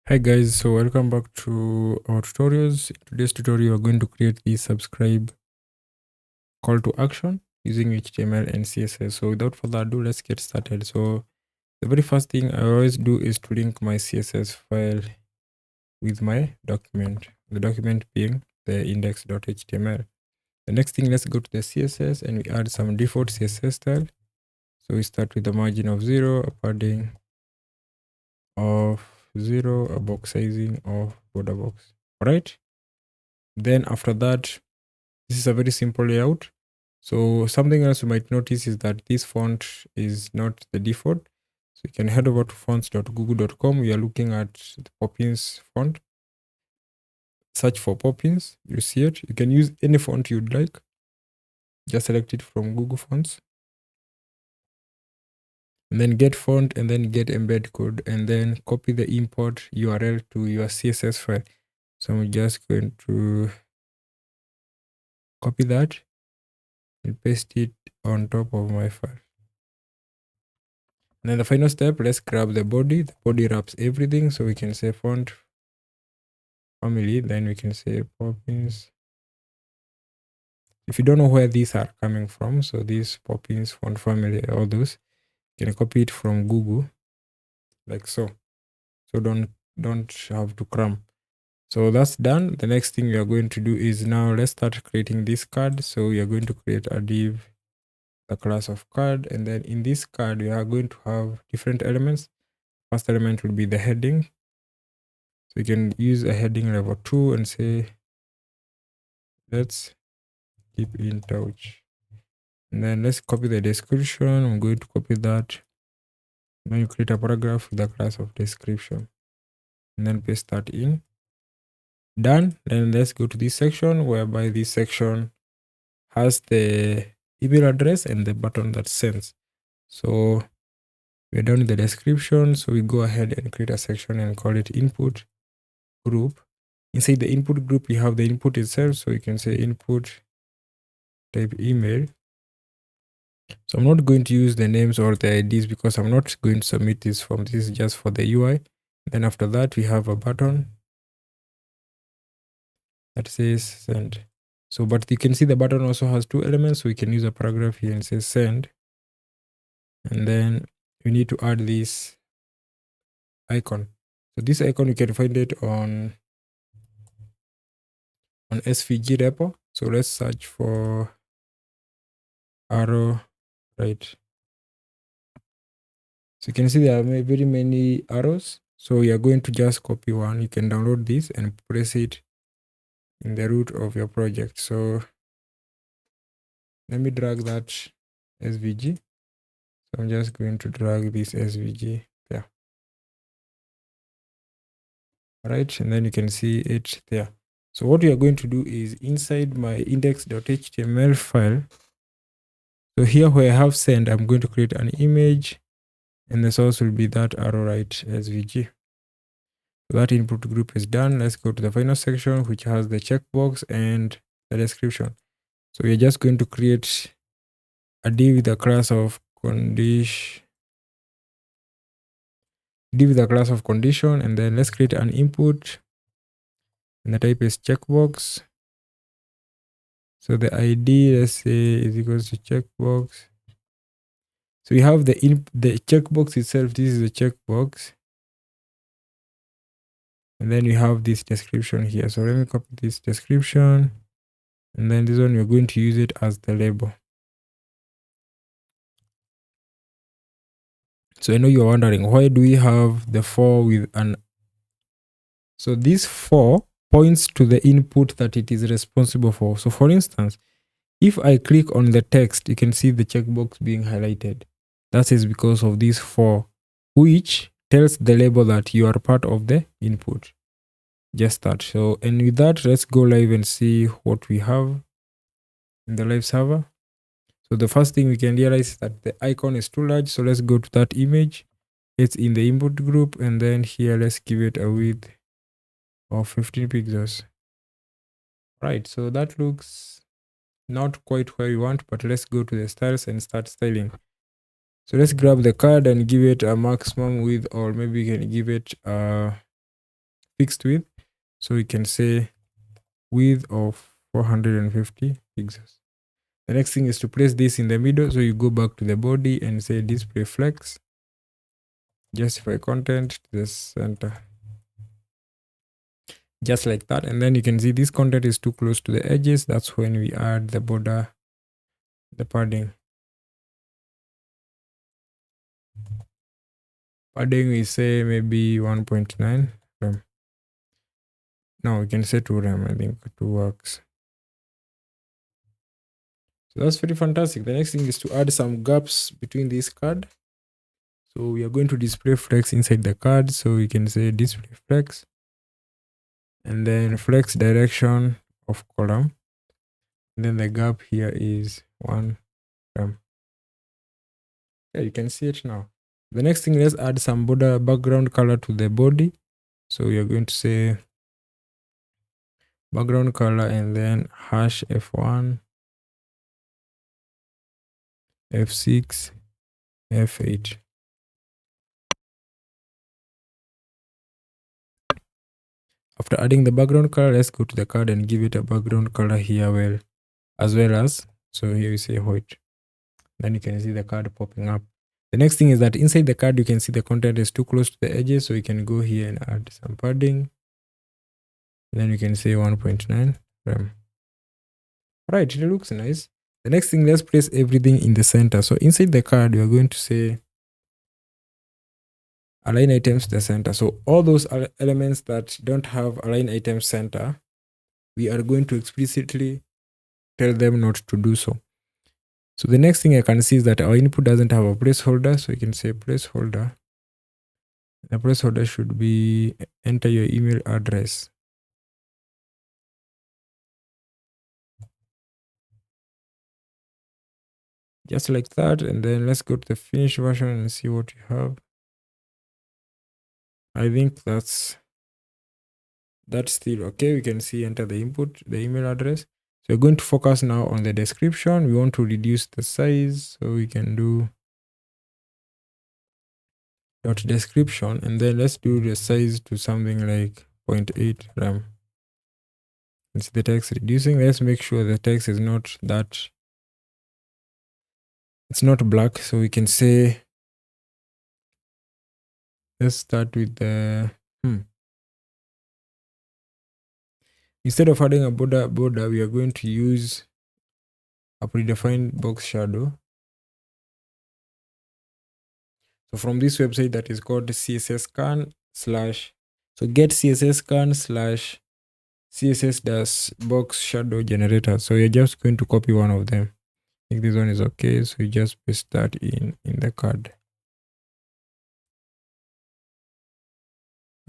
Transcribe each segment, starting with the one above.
Hi guys, so welcome back to our tutorials. In today's tutorial, we're going to create the subscribe call to action using HTML and CSS. So without further ado, let's get started. So the very first thing I always do is to link my CSS file with my document, the document being the index.html. The next thing, let's go to the CSS and we add some default CSS style. So we start with a margin of 0, a padding of 0, a box sizing of border box. All right. Then after that, this is a very simple layout. So something else you might notice is that this font is not the default. So you can head over to fonts.google.com. We are looking at the Poppins font. Search for Poppins. You see it. You can use any font you'd like. Just select it from Google Fonts. And then get font and then get embed code and then copy the import URL to your CSS file. So I'm just going to copy that and paste it on top of my file. And then the final step, let's grab the body. The body wraps everything. So we can say font family, then we can say Poppins. If you don't know where these are coming from, so these Poppins font family, all those, you can copy it from Google, like so. So don't have to cram. So that's done. The next thing we are going to do is now let's start creating this card. So we are going to create a div, the class of card, and then in this card we are going to have different elements. First element will be the heading. So you can use a heading level 2 and say let's keep in touch. And then let's copy the description. I'm going to copy that. Then you create a paragraph with the class of description. And then paste that in. Done. Then let's go to this section, whereby this section has the email address and the button that sends. So we're done with the description. So we go ahead and create a section and call it input group. Inside the input group, you have the input itself. So you can say input type email. So I'm not going to use the names or the IDs because I'm not going to submit this form. This is just for the UI. Then after that, we have a button that says send. So, but you can see the button also has two elements. So we can use a paragraph here and say send. And then we need to add this icon. So this icon, you can find it on SVG repo. So let's search for arrow, right? So you can see there are very many arrows. So we are going to just copy one. You can download this and press it in the root of your project. So let me drag that SVG. So I'm just going to drag this SVG there. All right, and then you can see it there. So what we are going to do is inside my index.html file. So here where I have send, I'm going to create an image and the source will be that arrow right SVG. So that input group is done. Let's go to the final section, which has the checkbox and the description. So we're just going to create a div with a class of condition, and then let's create an input and the type is checkbox. So the ID, let's say, is equals to checkbox. So we have the checkbox itself. This is the checkbox, and then we have this description here. So let me copy this description, and then this one we're going to use it as the label. So I know you're wondering, why do we have the 4 with an... So this 4 points to the input that it is responsible for. So for instance, if I click on the text, you can see the checkbox being highlighted. That is because of this 4, which tells the label that you are part of the input. Just that. So, and with that, let's go live and see what we have in the live server. So the first thing we can realize is that the icon is too large. So let's go to that image. It's in the input group, and then here let's give it a width of 15 pixels. Right, so that looks not quite where we want, but let's go to the styles and start styling. So let's grab the card and give it a maximum width, or maybe we can give it fixed width. So we can say width of 450 pixels. The next thing is to place this in the middle. So you go back to the body and say display flex, justify content to the center, just like that. And then you can see this content is too close to the edges. That's when we add the border, the padding. Padding we say maybe 1.9 rem. No, we can say 2 rem. I think 2 works. So that's pretty fantastic. The next thing is to add some gaps between this card. So we are going to display flex inside the card. So we can say display flex and then flex direction of column. And then the gap here is 1 rem. Yeah, you can see it now. The next thing, let's add some border background color to the body. So we are going to say background color and then hash F1, F6, F8. After adding the background color, let's go to the card and give it a background color here as well as, so here we say white. Then you can see the card popping up. The next thing is that inside the card, you can see the content is too close to the edges. So you can go here and add some padding. Then you can say 1.9 rem. Right, it looks nice. The next thing, let's place everything in the center. So inside the card, we are going to say align items to the center. So all those elements that don't have align items center, we are going to explicitly tell them not to do so. So the next thing I can see is that our input doesn't have a placeholder. So you can say placeholder. The placeholder should be enter your email address. Just like that. And then let's go to the finished version and see what you have. I think that's still okay. We can see enter the input, the email address. So we're going to focus now on the description. We want to reduce the size. So we can do dot description. And then let's do the size to something like 0.8 rem. And see the text reducing. Let's make sure the text is not that, it's not black. So we can say, let's start with the, instead of adding a border, we are going to use a predefined box shadow. So from this website that is called CSS scan slash, so get CSS scan slash CSS dash box shadow generator. So you're just going to copy one of them. I think this one is okay. So you just paste that in the card.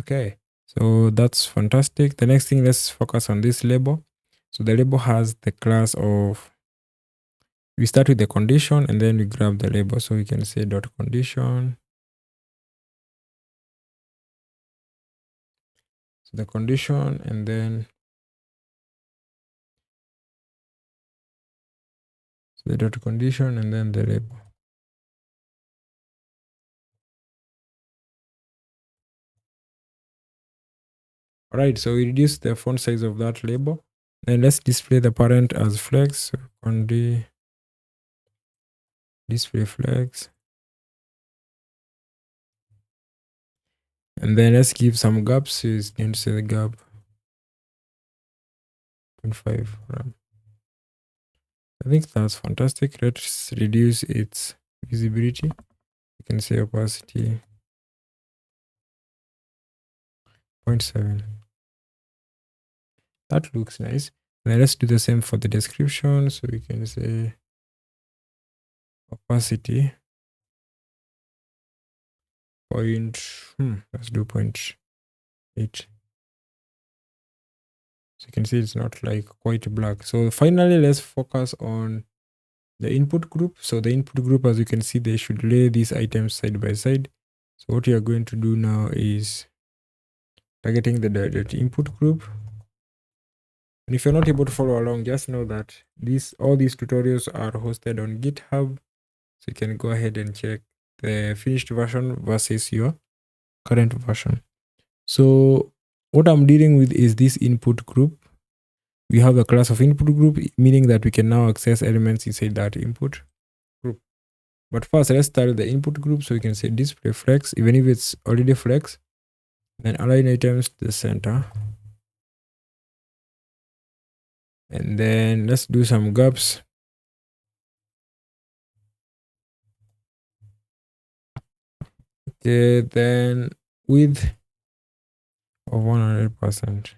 Okay. So that's fantastic. The next thing, let's focus on this label. So the label has the class of, we start with the condition and then we grab the label. So we can say dot condition. So the condition and then the dot condition and then the label. All right, so we reduce the font size of that label. Then let's display the parent as flex. So on the display flex. And then let's give some gaps. So it's going to say the gap 0.5 rem. I think that's fantastic. Let's reduce its visibility. You can say opacity 0.7. That looks nice. Then let's do the same for the description. So we can say opacity let's do 0.8. So you can see it's not like quite black. So finally, let's focus on the input group. So the input group, as you can see, they should lay these items side by side. So what you are going to do now is targeting the input group. And if you're not able to follow along, just know that all these tutorials are hosted on GitHub. So you can go ahead and check the finished version versus your current version. So what I'm dealing with is this input group. We have a class of input group, meaning that we can now access elements inside that input group. But first, let's start the input group. So we can say display flex, even if it's already flex, then align items to the center. And then let's do some gaps. Okay, then width of 100%.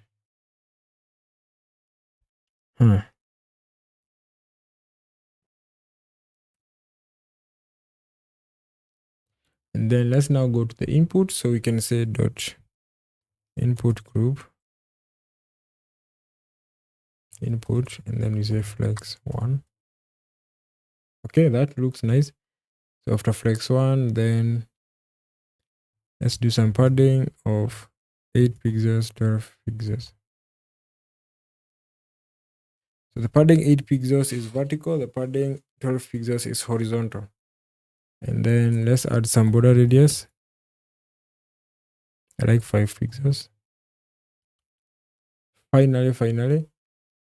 And then let's now go to the input. So we can say dot input group input, and then we say flex 1. Okay, that looks nice. So after flex 1, then let's do some padding of 8 pixels, 12 pixels. So the padding 8 pixels is vertical, the padding 12 pixels is horizontal. And then let's add some border radius. I like 5 pixels. Finally,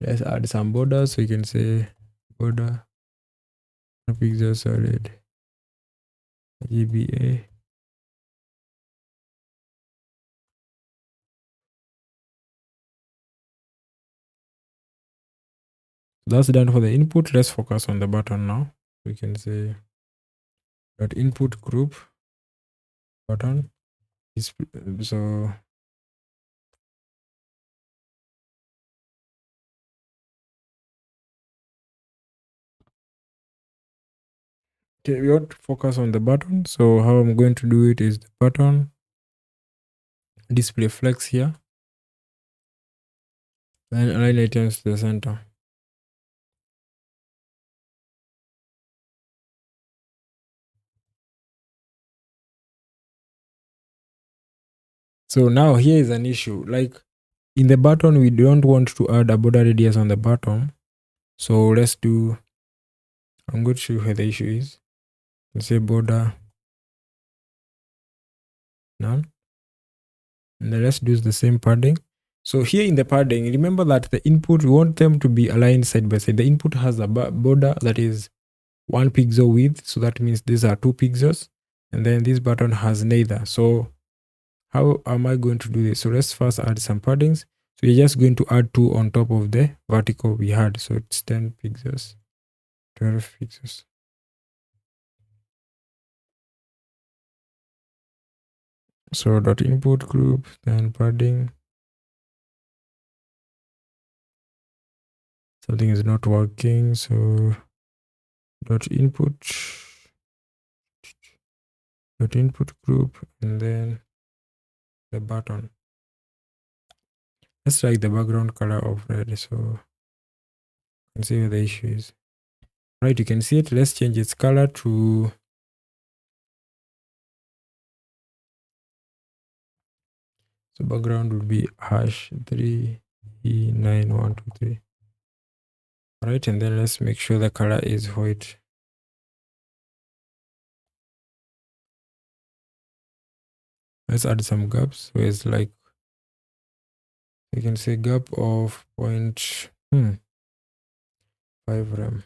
let's add some borders. So you can say border pixel solid GBA. That's done for the input. Let's focus on the button now. We can say dot input group button. So okay, we want to focus on the button. So how I'm going to do it is the button display flex here, then align items to the center. So now here is an issue. Like in the button, we don't want to add a border radius on the button. So let's do, I'm going to show you where the issue is. Let's say border none. And then let's do the same padding. So here in the padding, remember that the input, we want them to be aligned side by side. The input has a border that is 1 pixel width. So that means these are 2 pixels. And then this button has neither. So how am I going to do this? So let's first add some paddings. So we're just going to add 2 on top of the vertical we had. So it's 10 pixels, 12 pixels. So dot input group, then padding. Something is not working. So dot input group, and then the button. Let's like the background color of red. So you can see where the issue is. Right, you can see it. Let's change its color to so background would be #3E9123. All right, and then let's make sure the color is white. Let's add some gaps. So it's like you can say gap of 0.5 rem.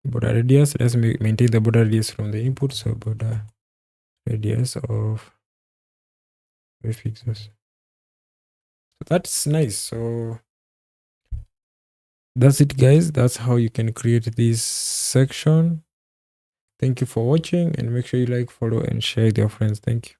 Border radius. Let's maintain the border radius from the input. So border radius of 5 pixels. So that's nice. So that's it, guys. That's how you can create this section. Thank you for watching, and make sure you like, follow, and share with your friends. Thank you.